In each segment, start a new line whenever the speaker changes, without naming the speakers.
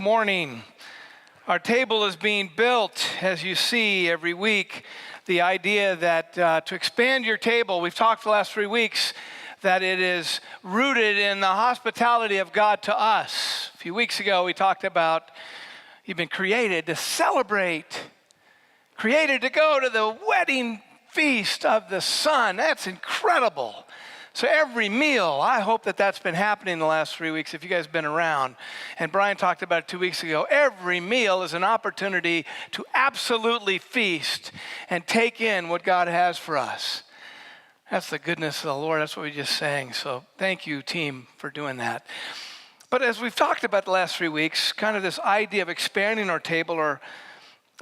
morning. Our table is being built, as you see every week. The idea that to expand your table, we've talked the last 3 weeks, that it is rooted in the hospitality of God to us. A few weeks ago, we talked about you've been created to celebrate, created to go to the wedding feast of the Son. That's incredible. So every meal, I hope that that's been happening the last 3 weeks if you guys have been around. And Brian talked about it 2 weeks ago. Every meal is an opportunity to absolutely feast and take in what God has for us. That's the goodness of the Lord. That's what we just sang. So thank you, team, for doing that. But as we've talked about the last 3 weeks, kind of this idea of expanding our table, or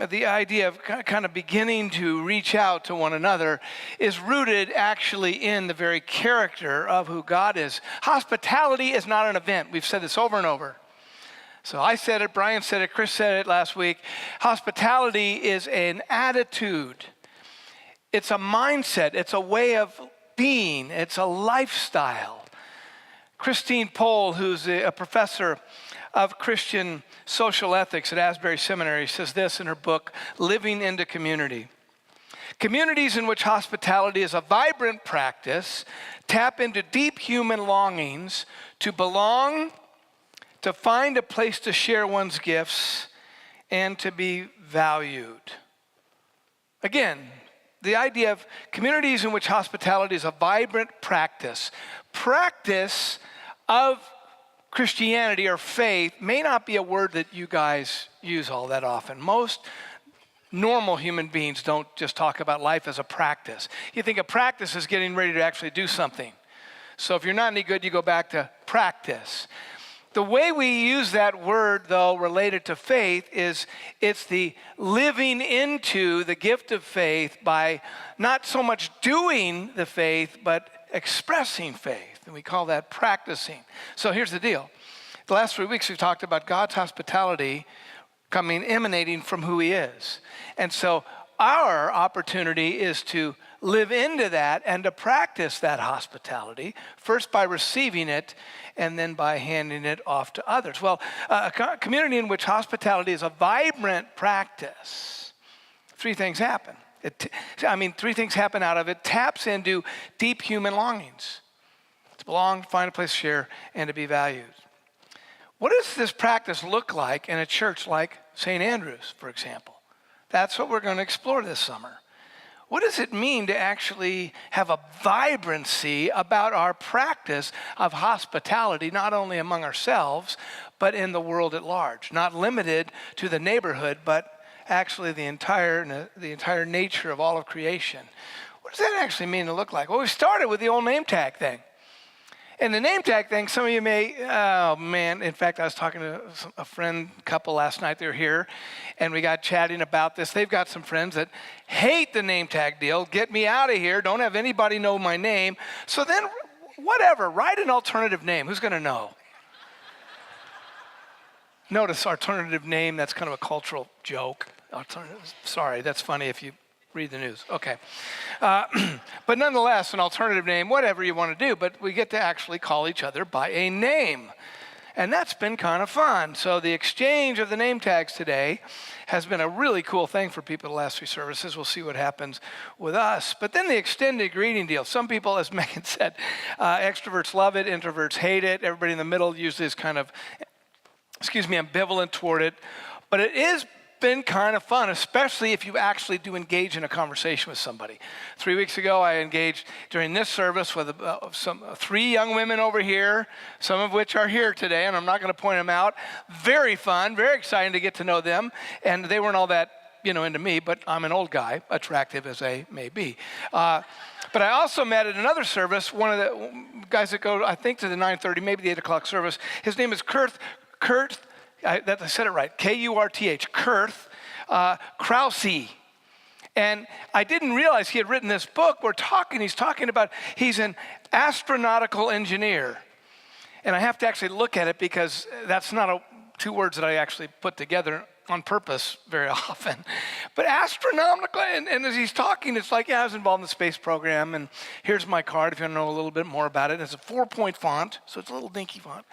the idea of kind of beginning to reach out to one another, is rooted actually in the very character of who God is. Hospitality is not an event. We've said this over and over. So I said it, Brian said it, Chris said it last week. Hospitality is an attitude. It's a mindset. It's a way of being. It's a lifestyle. Christine Pohl, who's a professor of Christian social ethics at Asbury Seminary, says this in her book, Living into Community. Communities in which hospitality is a vibrant practice tap into deep human longings to belong, to find a place to share one's gifts, and to be valued. Again, the idea of communities in which hospitality is a vibrant practice of Christianity or faith may not be a word that you guys use all that often. Most normal human beings don't just talk about life as a practice. You think a practice is getting ready to actually do something. So if you're not any good, you go back to practice. The way we use that word, though, related to faith is it's the living into the gift of faith by not so much doing the faith, but expressing faith. And we call that practicing. So here's the deal. The last 3 weeks we've talked about God's hospitality emanating from who he is. And so our opportunity is to live into that and to practice that hospitality, first by receiving it and then by handing it off to others. Well, a community in which hospitality is a vibrant practice, 3 things happen. 3 things happen out of it. Taps into deep human longings. To belong, to find a place to share, and to be valued. What does this practice look like in a church like St. Andrew's, for example? That's what we're going to explore this summer. What does it mean to actually have a vibrancy about our practice of hospitality, not only among ourselves, but in the world at large? Not limited to the neighborhood, but actually the entire nature of all of creation. What does that actually mean to look like? Well, we started with the old name tag thing. And the name tag thing, some of you may, in fact, I was talking to a couple last night. They were here, and we got chatting about this. They've got some friends that hate the name tag deal. Get me out of here. Don't have anybody know my name. So then, whatever, write an alternative name. Who's going to know? Notice alternative name, that's kind of a cultural joke. Sorry, that's funny if you read the news. Okay. But nonetheless, an alternative name, whatever you want to do, but we get to actually call each other by a name. And that's been kind of fun. So the exchange of the name tags today has been a really cool thing for people the last 3 services. We'll see what happens with us. But then the extended greeting deal. Some people, as Megan said, extroverts love it, introverts hate it. Everybody in the middle usually is kind of, ambivalent toward it. But it is been kind of fun, especially if you actually do engage in a conversation with somebody. 3 weeks ago, I engaged during this service with 3 young women over here, some of which are here today, and I'm not going to point them out. Very fun, very exciting to get to know them, and they weren't all that, into me, but I'm an old guy, attractive as they may be. But I also met at another service, one of the guys that go, I think, to the 9:30, maybe the 8 o'clock service. His name is Kurt, I said it right, Kurth, Kurt Krause. And I didn't realize he had written this book. He's talking about, he's an astronautical engineer. And I have to actually look at it because that's not 2 words that I actually put together on purpose very often, but astronomical. And as he's talking, it's like, yeah, I was involved in the space program, and here's my card if you want to know a little bit more about it. It's a 4-point font, so it's a little dinky font.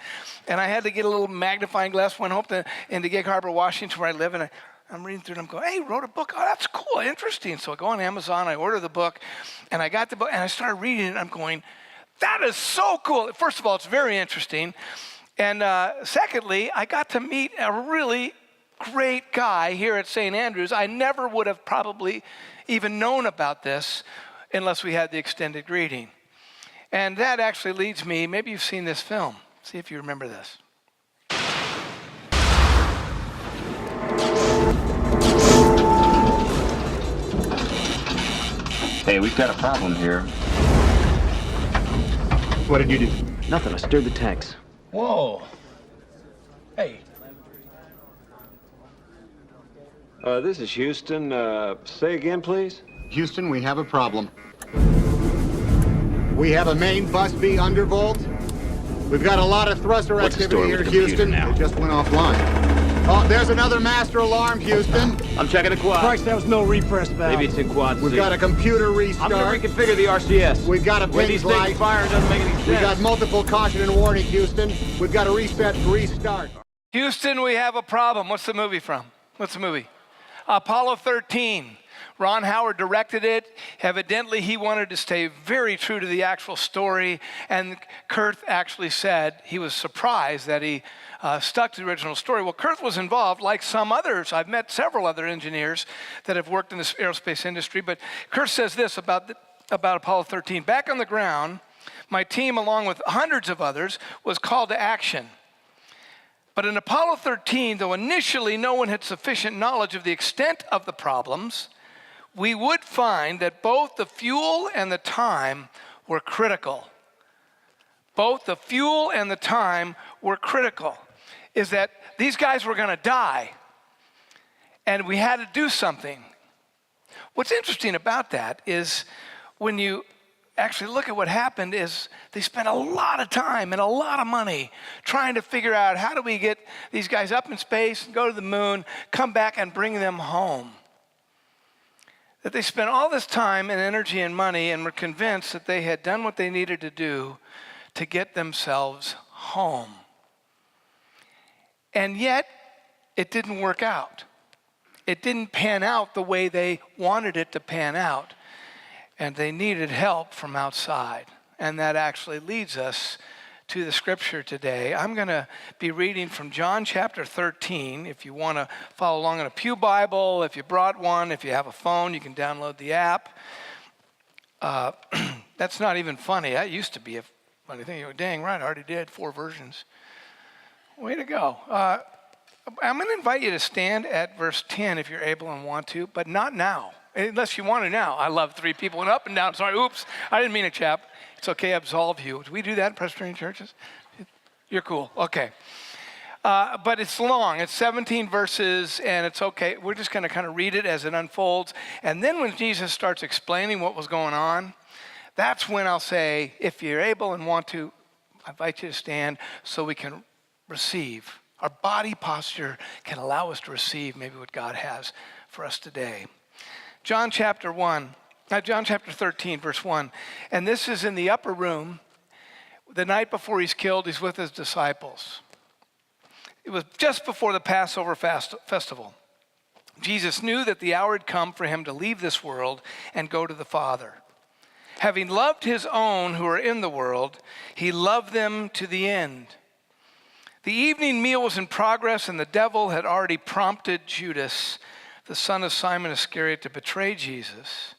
And I had to get a little magnifying glass, went home into Gig Harbor, Washington, where I live, and I'm reading through it, and I'm going, hey, wrote a book. Oh, that's cool, interesting. So I go on Amazon, I order the book, and I got the book, and I started reading it, and I'm going, that is so cool. First of all, it's very interesting. And secondly, I got to meet a really great guy here at St. Andrews. I never would have probably even known about this unless we had the extended greeting. And that actually leads me, maybe you've seen this film. See if you remember this.
Hey, we've got a problem here.
What did you do?
Nothing. I stirred the tanks.
Whoa. Hey.
This is Houston. Say again, please.
Houston, we have a problem. We have a main busby undervolt. We've got a lot of thruster activity here, Houston. Now? It just went offline. Oh, there's another master alarm, Houston.
I'm checking the quad.
Christ, that was no repress valve.
Maybe it's in quad C.
We've got a computer restart.
I'm gonna reconfigure the RCS.
We've got a
when these
ping light.
things fire, it doesn't make any sense.
We've got multiple caution and warning, Houston. We've got to reset and restart.
Houston, we have a problem. What's the movie from? What's the movie? Apollo 13. Ron Howard directed it. Evidently, he wanted to stay very true to the actual story. And Kurt actually said he was surprised that he stuck to the original story. Well, Kurt was involved, like some others. I've met several other engineers that have worked in the aerospace industry. But Kurt says this about Apollo 13. Back on the ground, my team, along with hundreds of others, was called to action. But in Apollo 13, though initially no one had sufficient knowledge of the extent of the problems, we would find that both the fuel and the time were critical. Both the fuel and the time were critical. Is that these guys were going to die, and we had to do something. What's interesting about that is when you actually look at what happened is they spent a lot of time and a lot of money trying to figure out how do we get these guys up in space, go to the moon, come back and bring them home. That they spent all this time and energy and money and were convinced that they had done what they needed to do to get themselves home. And yet, it didn't work out. It didn't pan out the way they wanted it to pan out. And they needed help from outside. And that actually leads us to the scripture today. I'm going to be reading from John chapter 13. If you want to follow along in a pew Bible, if you brought one, if you have a phone, you can download the app. That's not even funny. That used to be a funny thing. Dang right, I already did 4 versions. Way to go. I'm going to invite you to stand at verse 10 if you're able and want to, but not now. Unless you want to now. I love 3 people went up and down. Sorry, oops, I didn't mean it, chap. It's okay, I absolve you. Do we do that in Presbyterian churches? You're cool, okay. But it's long, it's 17 verses, and it's okay. We're just going to kind of read it as it unfolds. And then when Jesus starts explaining what was going on, that's when I'll say, if you're able and want to, I invite you to stand so we can receive. Our body posture can allow us to receive maybe what God has for us today. John chapter 13, verse 1. And this is in the upper room. The night before he's killed, he's with his disciples. It was just before the Passover festival. Jesus knew that the hour had come for him to leave this world and go to the Father. Having loved his own who are in the world, he loved them to the end. The evening meal was in progress, and the devil had already prompted Judas, the son of Simon Iscariot, to betray Jesus.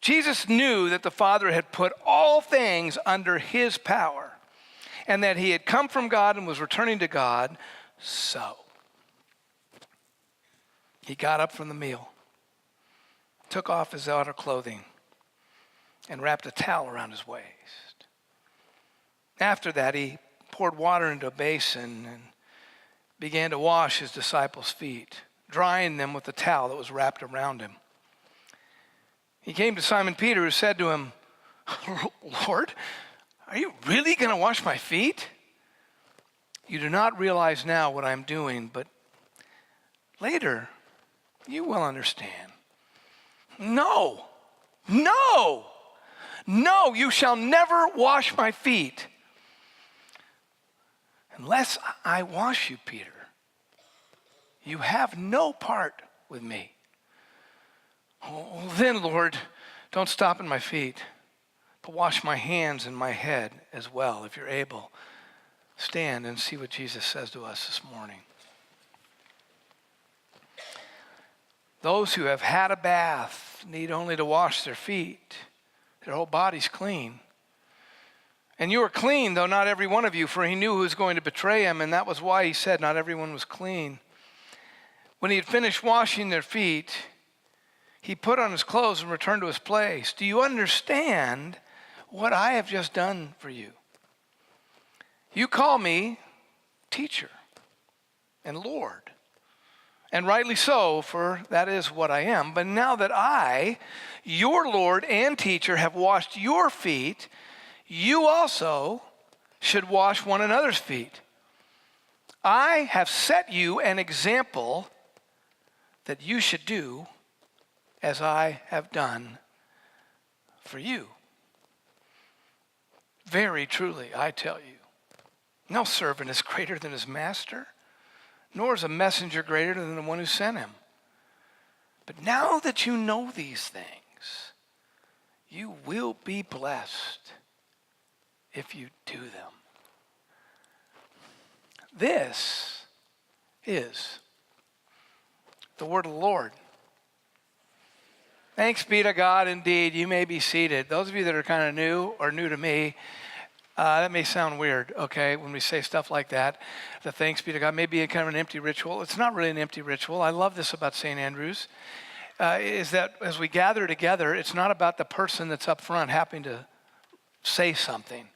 Jesus knew that the Father had put all things under his power, and that he had come from God and was returning to God. So he got up from the meal, took off his outer clothing, and wrapped a towel around his waist. After that, he poured water into a basin and began to wash his disciples' feet, drying them with the towel that was wrapped around him. He came to Simon Peter, who said to him, Lord, are you really going to wash my feet? You do not realize now what I'm doing, but Later, you will understand. No, no, no, you shall never wash my feet unless I wash you, Peter. You have no part with me. Oh, then, Lord, don't stop at my feet, but wash my hands and my head as well, if you're able. Stand and see what Jesus says to us this morning. Those who have had a bath need only to wash their feet. Their whole body's clean. And you are clean, though not every one of you, for he knew who was going to betray him, and that was why he said not everyone was clean. When he had finished washing their feet, he put on his clothes and returned to his place. Do you understand what I have just done for you? You call me teacher and Lord. And rightly so, for that is what I am. But now that I, your Lord and teacher, have washed your feet, you also should wash one another's feet. I have set you an example that you should do as I have done for you. Very truly, I tell you, no servant is greater than his master, nor is a messenger greater than the one who sent him. But now that you know these things, you will be blessed if you do them. This is the word of the Lord. Thanks be to God indeed. You may be seated. Those of you that are kind of new or new to me, that may sound weird, okay, when we say stuff like that. The thanks be to God may be a kind of an empty ritual. It's not really an empty ritual. I love this about St. Andrew's, is that as we gather together, it's not about the person that's up front having to say something.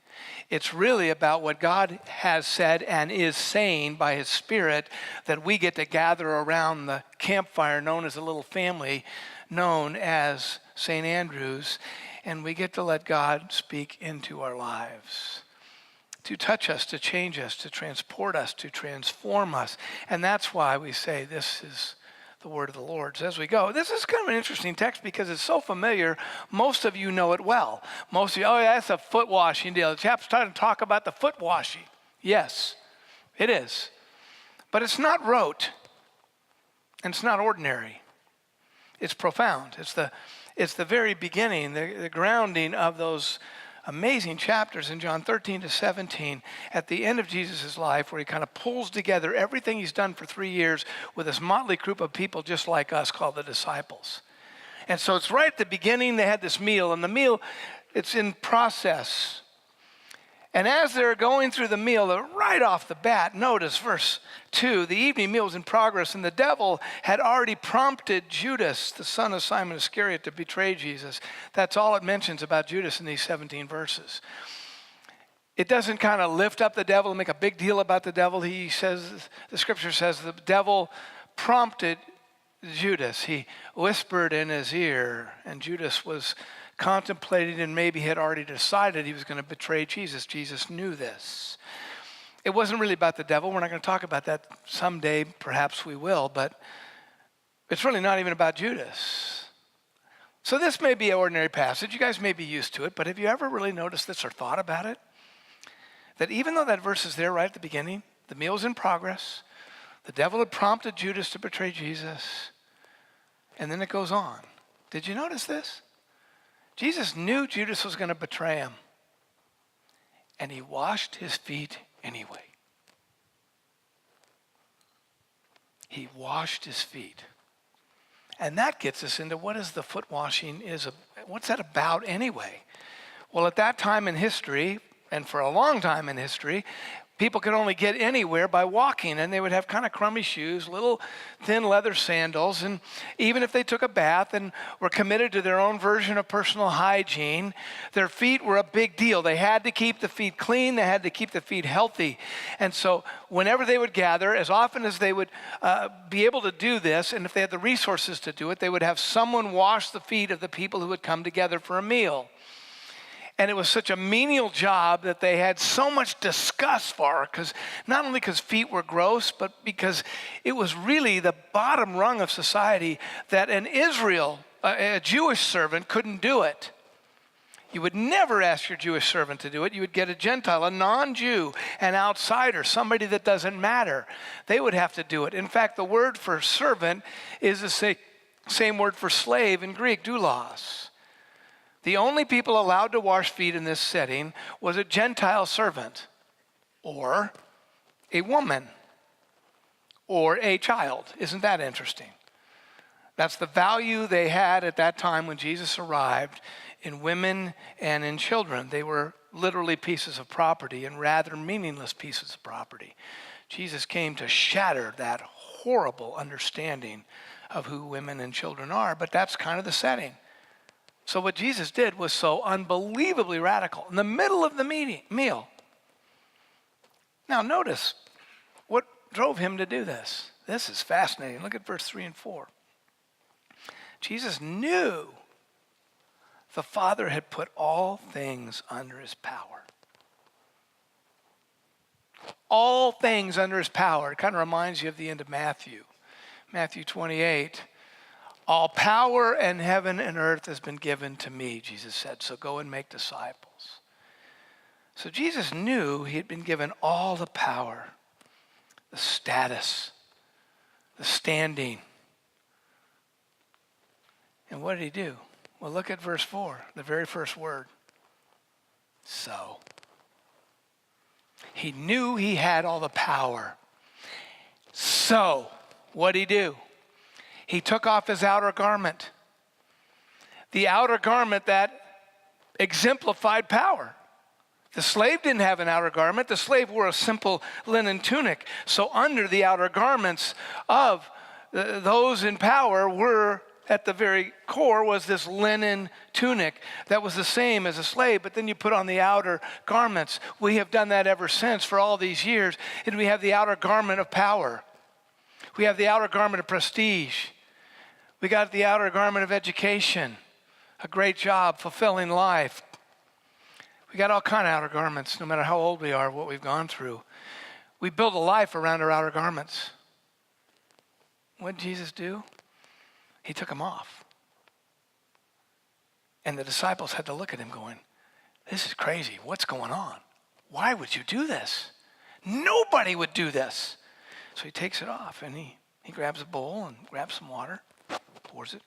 It's really about what God has said and is saying by his Spirit, that we get to gather around the campfire known as a little family, known as St. Andrew's, and we get to let God speak into our lives, to touch us, to change us, to transport us, to transform us. And that's why we say this is the word of the Lord. So as we go, this is kind of an interesting text because it's so familiar. Most of you know it well. Most of you, oh yeah, that's a foot washing deal. The chap's trying to talk about the foot washing. Yes, it is. But it's not rote, and it's not ordinary. It's profound. It's the very beginning, the grounding of those amazing chapters in John 13 to 17 at the end of Jesus' life, where he kind of pulls together everything he's done for 3 years with this motley group of people just like us called the disciples. And so it's right at the beginning, they had this meal, and the meal, it's in process. And as they're going through the meal, right off the bat, notice verse 2, the evening meal was in progress, and the devil had already prompted Judas, the son of Simon Iscariot, to betray Jesus. That's all it mentions about Judas in these 17 verses. It doesn't kind of lift up the devil and make a big deal about the devil. He says, the scripture says the devil prompted Judas. He whispered in his ear, and Judas was contemplating and maybe had already decided he was going to betray Jesus. Jesus knew this. It wasn't really about the devil. We're not going to talk about that someday. Perhaps we will, but it's really not even about Judas. So this may be an ordinary passage. You guys may be used to it, but have you ever really noticed this or thought about it? That even though that verse is there right at the beginning, the meal was in progress, the devil had prompted Judas to betray Jesus, and then it goes on. Did you notice this? Jesus knew Judas was going to betray him, and he washed his feet anyway. He washed his feet. And that gets us into what is the foot washing what's that about anyway? Well, at that time in history, and for a long time in history, people could only get anywhere by walking, and they would have kind of crummy shoes, little thin leather sandals, and even if they took a bath and were committed to their own version of personal hygiene, their feet were a big deal. They had to keep the feet clean. They had to keep the feet healthy. And so whenever they would gather, as often as they would be able to do this, and if they had the resources to do it, they would have someone wash the feet of the people who would come together for a meal. And it was such a menial job that they had so much disgust for, because not only because feet were gross, but because it was really the bottom rung of society that an a Jewish servant couldn't do it. You would never ask your Jewish servant to do it. You would get a Gentile, a non-Jew, an outsider, somebody that doesn't matter. They would have to do it. In fact, the word for servant is the same word for slave in Greek, doulos. The only people allowed to wash feet in this setting was a Gentile servant, or a woman, or a child. Isn't that interesting? That's the value they had at that time when Jesus arrived, in women and in children. They were literally pieces of property, and rather meaningless pieces of property. Jesus came to shatter that horrible understanding of who women and children are, but that's kind of the setting. So what Jesus did was so unbelievably radical in the middle of the meal. Now notice what drove him to do this. This is fascinating. Look at verse 3 and 4. Jesus knew the Father had put all things under his power. All things under his power. It kind of reminds you of the end of Matthew. Matthew 28. All power in heaven and earth has been given to me, Jesus said. So go and make disciples. So Jesus knew he had been given all the power, the status, the standing. And what did he do? Well, look at verse 4, the very first word. So. He knew he had all the power. So, what did he do? He took off his outer garment. The outer garment that exemplified power. The slave didn't have an outer garment. The slave wore a simple linen tunic. So under the outer garments of those in power were, at the very core, was this linen tunic that was the same as a slave, but then you put on the outer garments. We have done that ever since for all these years, and we have the outer garment of power. We have the outer garment of prestige. We got the outer garment of education, a great job, fulfilling life. We got all kind of outer garments, no matter how old we are, what we've gone through. We build a life around our outer garments. What did Jesus do? He took them off. And the disciples had to look at him going, this is crazy. What's going on? Why would you do this? Nobody would do this. So he takes it off, and he grabs a bowl and grabs some water, pours it,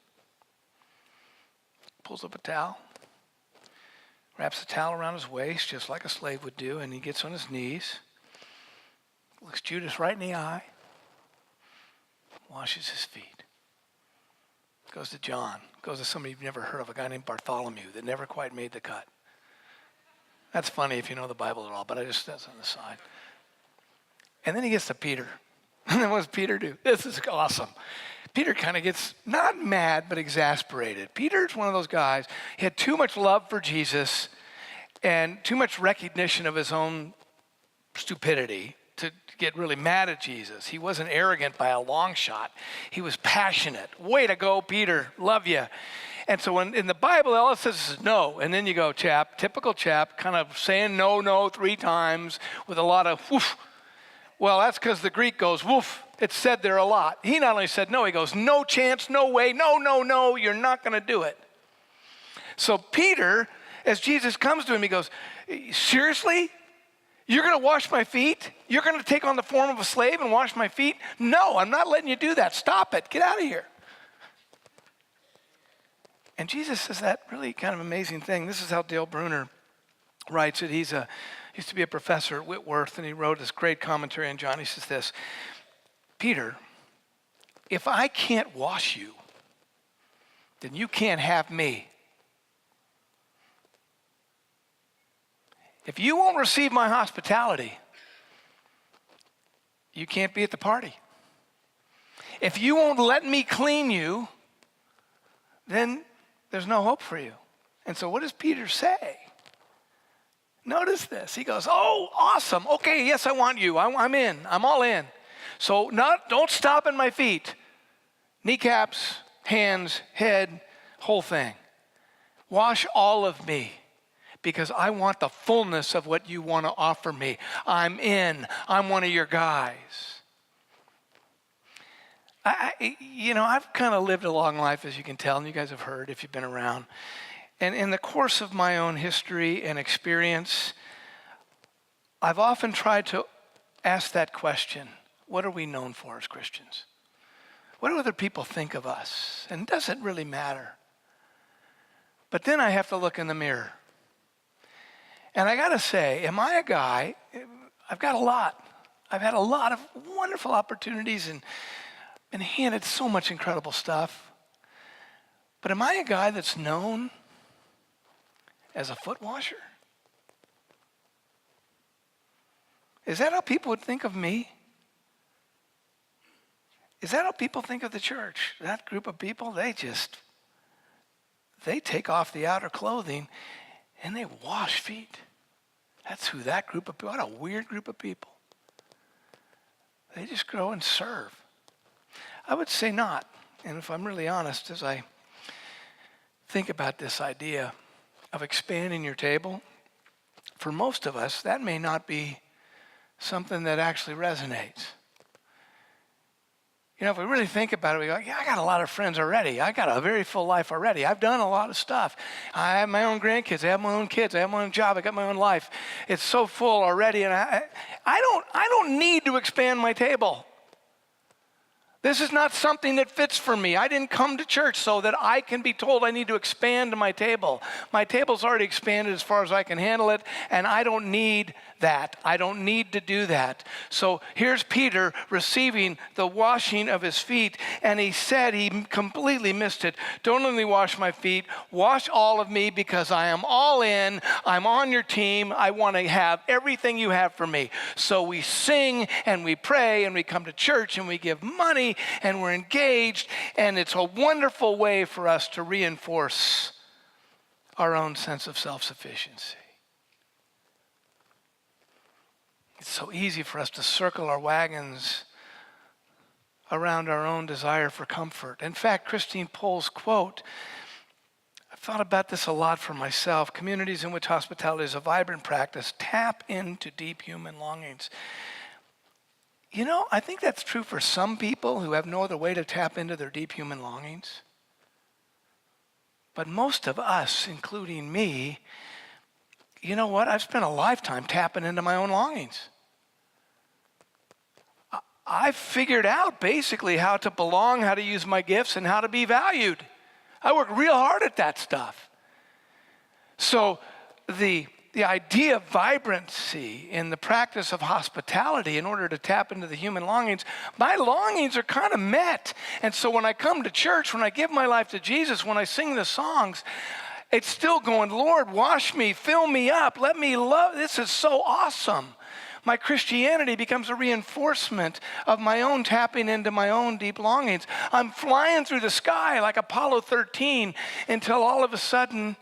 pulls up a towel, wraps the towel around his waist just like a slave would do, and he gets on his knees, looks Judas right in the eye, washes his feet. Goes to John, goes to somebody you've never heard of, a guy named Bartholomew that never quite made the cut. That's funny if you know the Bible at all, but that's on the side. And then he gets to Peter. And then what does Peter do? This is awesome. Peter kind of gets not mad, but exasperated. Peter's one of those guys, he had too much love for Jesus and too much recognition of his own stupidity to get really mad at Jesus. He wasn't arrogant by a long shot. He was passionate. Way to go, Peter. Love you. And so when in the Bible, all it says is no. And then you go, Chap, typical Chap, kind of saying no 3 times with a lot of woof. Well, that's because the Greek goes woof. It's said there a lot. He not only said no, he goes, no chance, no way, no, you're not going to do it. So Peter, as Jesus comes to him, he goes, seriously? You're going to wash my feet? You're going to take on the form of a slave and wash my feet? No, I'm not letting you do that. Stop it. Get out of here. And Jesus says that really kind of amazing thing. This is how Dale Bruner writes it. He used to be a professor at Whitworth, and he wrote this great commentary on John. He says this, Peter, if I can't wash you, then you can't have me. If you won't receive my hospitality, you can't be at the party. If you won't let me clean you, then there's no hope for you. And so what does Peter say? Notice this. He goes, oh, awesome. Okay, yes, I want you. I'm in. I'm all in. So don't stop at my feet. Kneecaps, hands, head, whole thing. Wash all of me. because I want the fullness of what you want to offer me. I'm in. I'm one of your guys. I've kind of lived a long life, as you can tell, and you guys have heard if you've been around. And in the course of my own history and experience, I've often tried to ask that question: what are we known for as Christians? What do other people think of us? And does it really matter? But then I have to look in the mirror. And I got to say, am I a guy? I've got a lot. I've had a lot of wonderful opportunities and been handed so much incredible stuff. But am I a guy that's known as a foot washer? Is that how people would think of me? Is that how people think of the church? That group of people, they take off the outer clothing and they wash feet. That's who that group of people, what a weird group of people. They just go and serve. I would say not. And if I'm really honest, as I think about this idea of expanding your table, for most of us, that may not be something that actually resonates. If we really think about it, we go, yeah, I got a lot of friends already. I got a very full life already. I've done a lot of stuff. I have my own grandkids. I have my own kids. I have my own job. I got my own life. It's so full already, and I don't need to expand my table. This is not something that fits for me. I didn't come to church so that I can be told I need to expand my table. My table's already expanded as far as I can handle it, and I don't need that. I don't need to do that. So here's Peter receiving the washing of his feet, and he said he completely missed it. Don't only wash my feet, wash all of me, because I am all in. I'm on your team. I want to have everything you have for me. So we sing and we pray and we come to church and we give money and we're engaged, and it's a wonderful way for us to reinforce our own sense of self-sufficiency. It's so easy for us to circle our wagons around our own desire for comfort. In fact, Christine Pohl's quote, I've thought about this a lot for myself: communities in which hospitality is a vibrant practice tap into deep human longings. I think that's true for some people who have no other way to tap into their deep human longings. But most of us, including me, you know what? I've spent a lifetime tapping into my own longings. I've figured out basically how to belong, how to use my gifts, and how to be valued. I work real hard at that stuff. So the idea of vibrancy in the practice of hospitality in order to tap into the human longings, my longings are kind of met. And so when I come to church, when I give my life to Jesus, when I sing the songs, it's still going, Lord, wash me, fill me up, let me love. This is so awesome. My Christianity becomes a reinforcement of my own tapping into my own deep longings. I'm flying through the sky like Apollo 13 until all of a sudden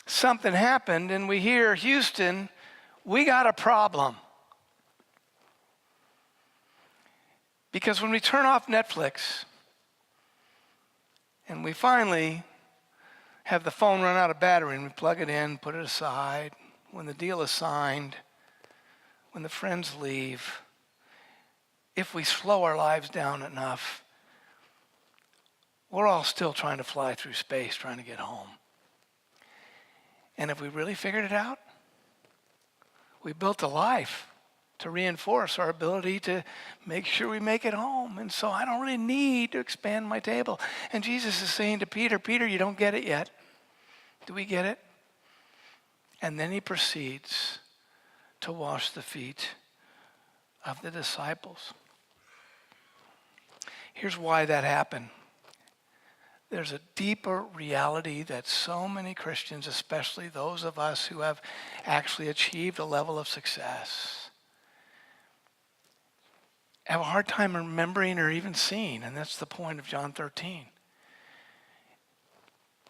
something happened and we hear, Houston, we got a problem. Because when we turn off Netflix and we finally have the phone run out of battery and we plug it in, put it aside, when the deal is signed, when the friends leave, if we slow our lives down enough, we're all still trying to fly through space, trying to get home. And if we really figured it out, we built a life to reinforce our ability to make sure we make it home. And so I don't really need to expand my table. And Jesus is saying to Peter, Peter, you don't get it yet. Do we get it? And then he proceeds to wash the feet of the disciples. Here's why that happened. There's a deeper reality that so many Christians, especially those of us who have actually achieved a level of success, have a hard time remembering or even seeing, and that's the point of John 13.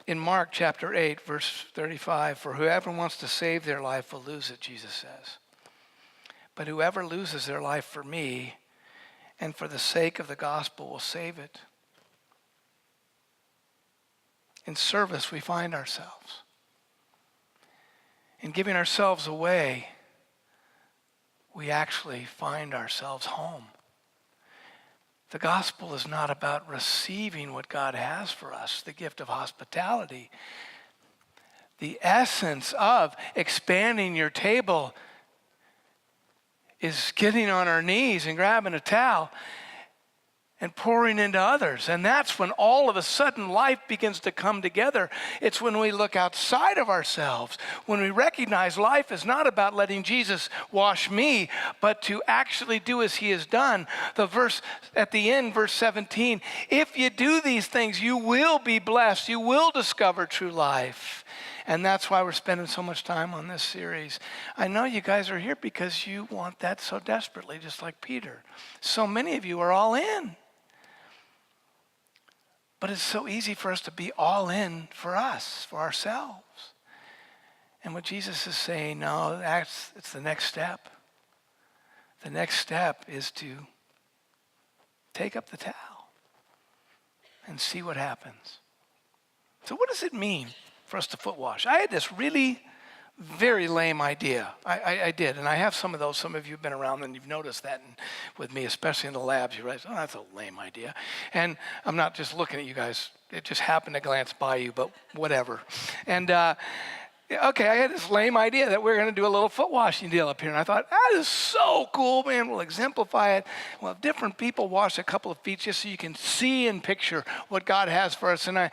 In Mark chapter 8, verse 35, for whoever wants to save their life will lose it, Jesus says. But whoever loses their life for me and for the sake of the gospel will save it. In service, we find ourselves. in giving ourselves away, we actually find ourselves home. The gospel is not about receiving what God has for us, the gift of hospitality. The essence of expanding your table is getting on our knees and grabbing a towel and pouring into others. And that's when all of a sudden life begins to come together. It's when we look outside of ourselves, when we recognize life is not about letting Jesus wash me, but to actually do as he has done. The verse at the end, verse 17, if you do these things, you will be blessed. You will discover true life. And that's why we're spending so much time on this series. I know you guys are here because you want that so desperately, just like Peter. So many of you are all in. But it's so easy for us to be all in for us, for ourselves. And what Jesus is saying, no, it's the next step. The next step is to take up the towel and see what happens. So what does it mean for us to foot wash? I had this really very lame idea. I did, and I have some of those. Some of you have been around and you've noticed that with me, especially in the labs. You realize, oh, that's a lame idea. And I'm not just looking at you guys. It just happened to glance by you, but whatever. And okay, I had this lame idea that we're going to do a little foot washing deal up here. And I thought, that is so cool, man. We'll exemplify it. Well, different people wash a couple of feet just so you can see and picture what God has for us. And I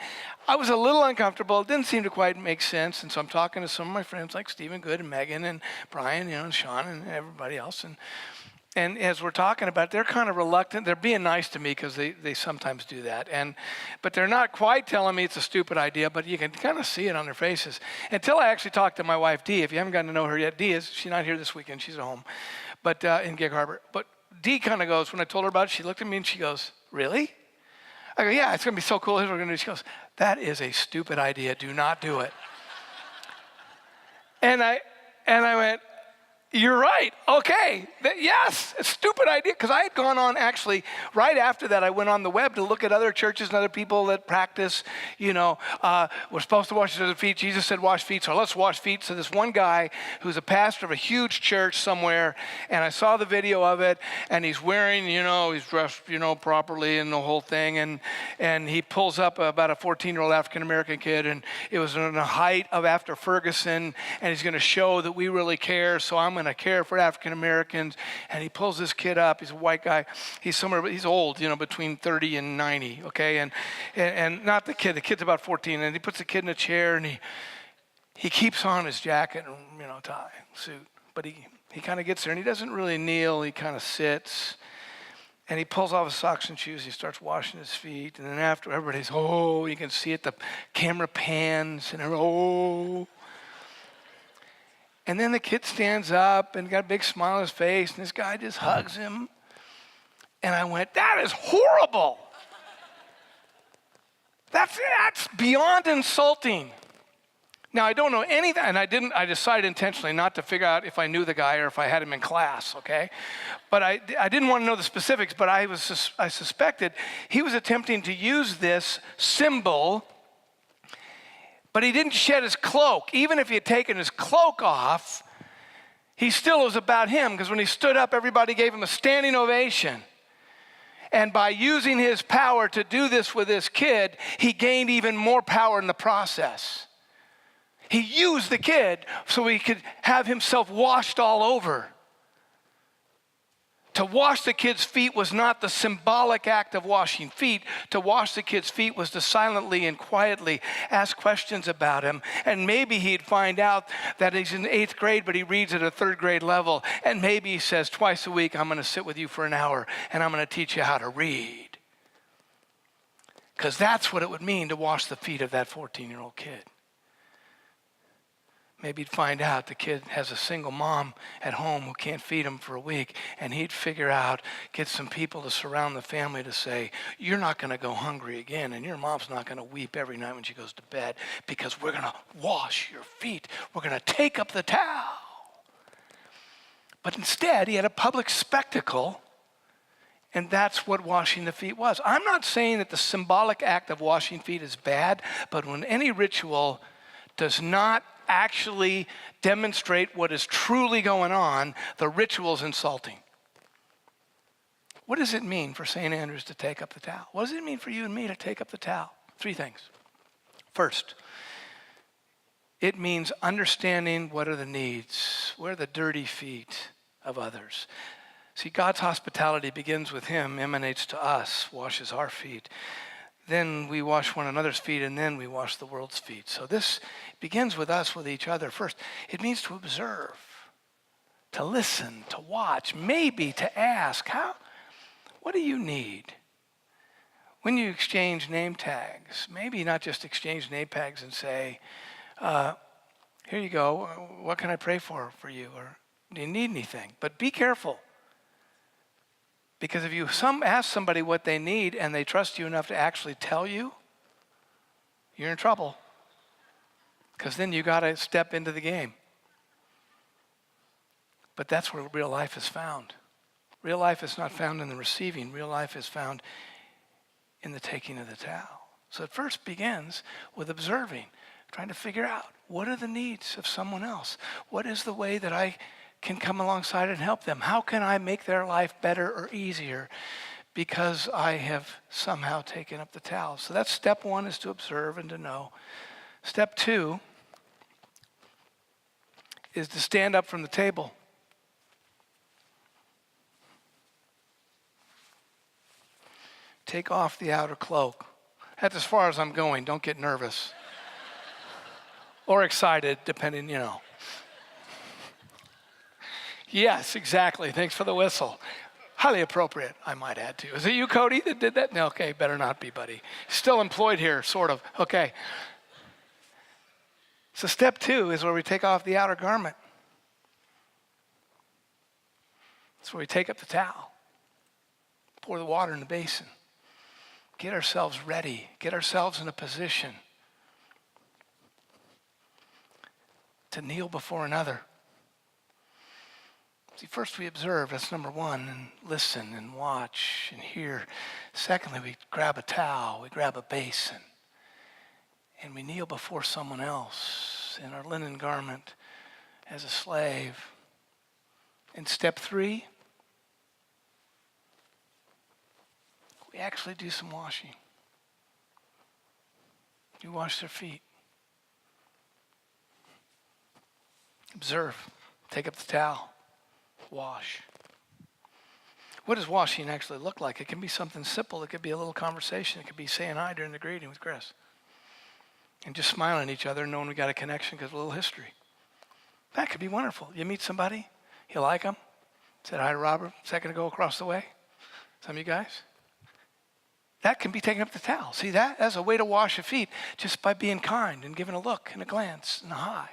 was a little uncomfortable. It didn't seem to quite make sense. And so I'm talking to some of my friends like Stephen Good and Megan and Brian, and Sean and everybody else. And as we're talking about it, they're kind of reluctant. They're being nice to me because they sometimes do that. But they're not quite telling me it's a stupid idea, but you can kind of see it on their faces. Until I actually talked to my wife, Dee. If you haven't gotten to know her yet, she's not here this weekend. She's at home, but in Gig Harbor. But Dee kind of goes, when I told her about it, she looked at me and she goes, really? I go, yeah, it's going to be so cool. Here's what we're going to do. She goes, that is a stupid idea. Do not do it. And I went, you're right. Okay. Yes, a stupid idea. Because I had gone on actually, right after that, I went on the web to look at other churches and other people that practice, we're supposed to wash each other's feet. Jesus said wash feet, so let's wash feet. So this one guy who's a pastor of a huge church somewhere, and I saw the video of it, and he's wearing, he's dressed, properly and the whole thing. And he pulls up about a 14-year-old African-American kid, and it was in the height of after Ferguson, and he's going to show that we really care, so I'm going to care for African Americans. And he pulls this kid up. He's a white guy. He's old, between 30 and 90, okay? And not the kid. The kid's about 14. And he puts the kid in a chair, and he keeps on his jacket and, tie, suit. But he kind of gets there, and he doesn't really kneel. He kind of sits. And he pulls off his socks and shoes. He starts washing his feet. And then after, everybody's, oh, you can see it. The camera pans, and oh. And then the kid stands up and got a big smile on his face, and this guy just hugs him. And I went, that is horrible. That's beyond insulting. Now, I don't know anything, and I decided intentionally not to figure out if I knew the guy or if I had him in class, okay? But I didn't want to know the specifics, but I suspected he was attempting to use this symbol. But he didn't shed his cloak. Even if he had taken his cloak off, he still was about him, because when he stood up, everybody gave him a standing ovation. And by using his power to do this with this kid, he gained even more power in the process. He used the kid so he could have himself washed all over. To wash the kid's feet was not the symbolic act of washing feet. To wash the kid's feet was to silently and quietly ask questions about him. And maybe he'd find out that he's in 8th grade, but he reads at a 3rd grade level. And maybe he says, twice a week, I'm going to sit with you for an hour, and I'm going to teach you how to read. Because that's what it would mean to wash the feet of that 14-year-old kid. Maybe he'd find out the kid has a single mom at home who can't feed him for a week, and he'd figure out, get some people to surround the family to say, you're not going to go hungry again, and your mom's not going to weep every night when she goes to bed, because we're going to wash your feet. We're going to take up the towel. But instead, he had a public spectacle, and that's what washing the feet was. I'm not saying that the symbolic act of washing feet is bad, but when any ritual does not actually demonstrate what is truly going on, the ritual is insulting. What does it mean for St. Andrews to take up the towel? What does it mean for you and me to take up the towel? 3 things. First, it means understanding what are the needs, where are the dirty feet of others. See, God's hospitality begins with him, emanates to us, washes our feet. Then we wash one another's feet, and then we wash the world's feet. So this begins with us, with each other. First, it means to observe, to listen, to watch, maybe to ask, what do you need? When you exchange name tags, maybe not just exchange name tags and say, here you go, what can I pray for you? Or do you need anything? But be careful. Because if you ask somebody what they need and they trust you enough to actually tell you, you're in trouble. Because then you got to step into the game. But that's where real life is found. Real life is not found in the receiving. Real life is found in the taking of the towel. So it first begins with observing, trying to figure out what are the needs of someone else? What is the way that I can come alongside and help them? How can I make their life better or easier because I have somehow taken up the towel? So that's step 1, is to observe and to know. Step 2 is to stand up from the table. Take off the outer cloak. That's as far as I'm going. Don't get nervous. Or excited, depending, Yes, exactly. Thanks for the whistle. Highly appropriate, I might add too. Is it you, Cody, that did that? No, okay, better not be, buddy. Still employed here, sort of. Okay. So step 2 is where we take off the outer garment. It's where we take up the towel, pour the water in the basin, get ourselves ready, get ourselves in a position to kneel before another. See, first we observe, that's number 1, and listen and watch and hear. Secondly, we grab a towel, we grab a basin, and we kneel before someone else in our linen garment as a slave. And step 3, we actually do some washing. You wash their feet. Observe, take up the towel. Wash. What does washing actually look like? It can be something simple. It could be a little conversation. It could be saying hi during the greeting with Chris. And just smiling at each other, knowing we got a connection because of a little history. That could be wonderful. You meet somebody, you like them. Said hi to Robert a second ago across the way. Some of you guys. That can be taking up the towel. See that? That's a way to wash your feet, just by being kind and giving a look and a glance and a hi.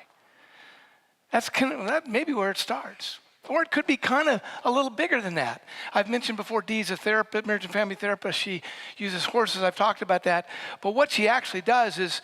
That may be where it starts. Or it could be kind of a little bigger than that. I've mentioned before, Dee's a therapist, marriage and family therapist. She uses horses. I've talked about that. But what she actually does is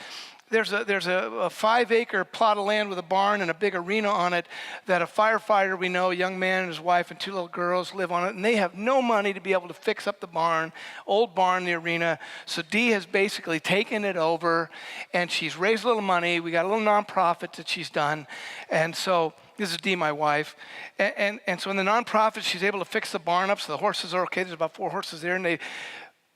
there's a 5-acre plot of land with a barn and a big arena on it that a firefighter we know, a young man and his wife and 2 little girls live on it. And they have no money to be able to fix up the barn, old barn, the arena. So Dee has basically taken it over and she's raised a little money. We got a little nonprofit that she's done. And so this is Dee, my wife. And so in the nonprofit, she's able to fix the barn up so the horses are okay. There's about 4 horses there. And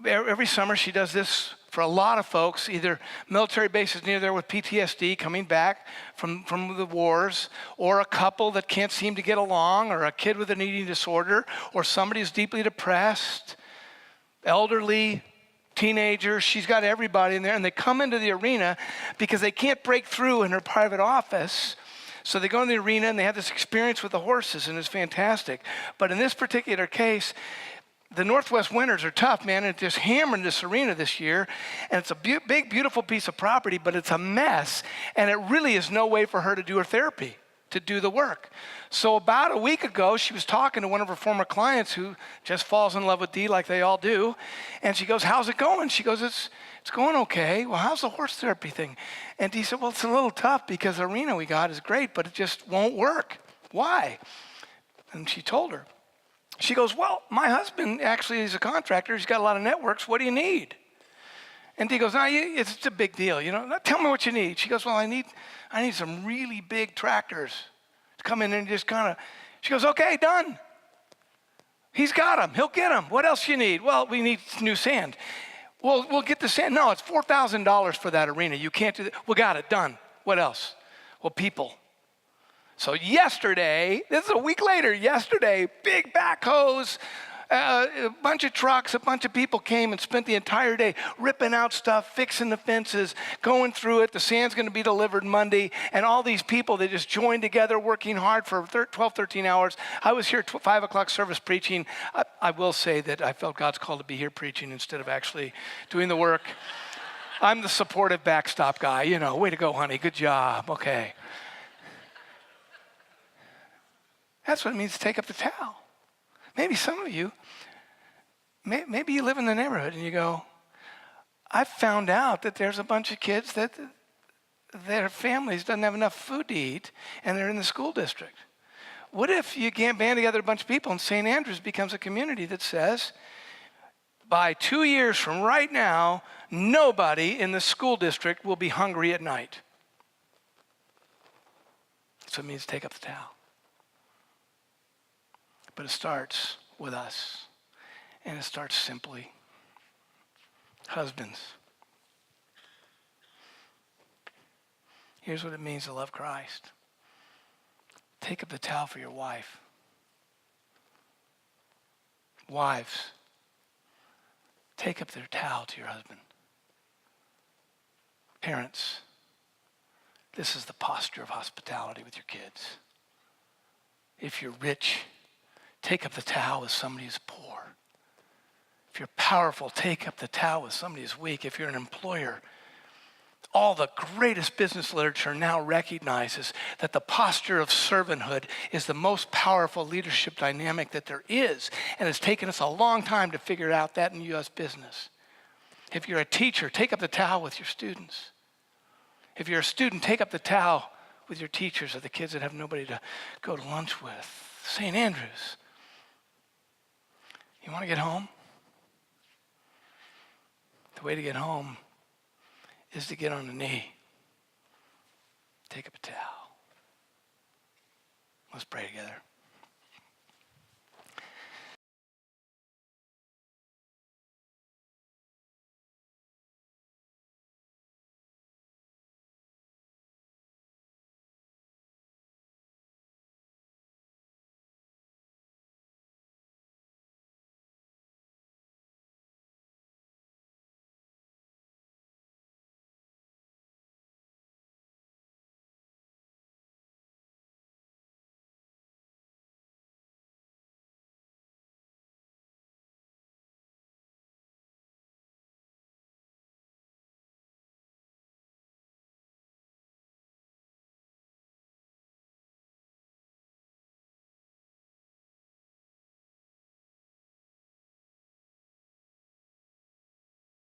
every summer she does this for a lot of folks, either military bases near there with PTSD coming back from the wars, or a couple that can't seem to get along, or a kid with an eating disorder, or somebody who's deeply depressed, elderly, teenagers. She's got everybody in there, and they come into the arena because they can't break through in her private office. So they go in the arena and they have this experience with the horses, and it's fantastic. But in this particular case, the Northwest winters are tough, man, and it's just hammering this arena this year. And it's a big, beautiful piece of property, but it's a mess. And it really is no way for her to do her therapy, to do the work. So about a week ago, she was talking to one of her former clients who just falls in love with Dee like they all do. And she goes, how's it going? She goes, it's going okay. Well, how's the horse therapy thing? And Dee said, well, it's a little tough because the arena we got is great, but it just won't work. Why? And she told her. She goes, well, my husband actually is a contractor. He's got a lot of networks. What do you need? And Dee goes, no, it's a big deal. Tell me what you need. She goes, well, I need some really big tractors to come in and just kind of, she goes, okay, done. He's got them. He'll get them. What else you need? Well, we need new sand. Well, we'll get the sand. No, it's $4,000 for that arena. You can't do that. We got it, done. What else? Well, people. So yesterday, this is a week later, yesterday, big backhoes, a bunch of trucks, a bunch of people came and spent the entire day ripping out stuff, fixing the fences, going through it. The sand's going to be delivered Monday. And all these people, they just joined together, working hard for 12, 13 hours. I was here 5 o'clock service preaching. I will say that I felt God's call to be here preaching instead of actually doing the work. I'm the supportive backstop guy. Way to go, honey. Good job. Okay. That's what it means to take up the towel. Maybe some of you, maybe you live in the neighborhood and you go, I've found out that there's a bunch of kids that their families doesn't have enough food to eat and they're in the school district. What if you can't band together a bunch of people and St. Andrews becomes a community that says, by 2 years from right now, nobody in the school district will be hungry at night. That's what it means to take up the towel. But it starts with us, and it starts simply. Husbands, here's what it means to love Christ. Take up the towel for your wife. Wives, take up their towel to your husband. Parents, this is the posture of hospitality with your kids. If you're rich, take up the towel with somebody who's poor. If you're powerful, take up the towel with somebody who's weak. If you're an employer, all the greatest business literature now recognizes that the posture of servanthood is the most powerful leadership dynamic that there is. And it's taken us a long time to figure out that in U.S. business. If you're a teacher, take up the towel with your students. If you're a student, take up the towel with your teachers or the kids that have nobody to go to lunch with. St. Andrews. You want to get home? The way to get home is to get on a knee. Take up a towel. Let's pray together.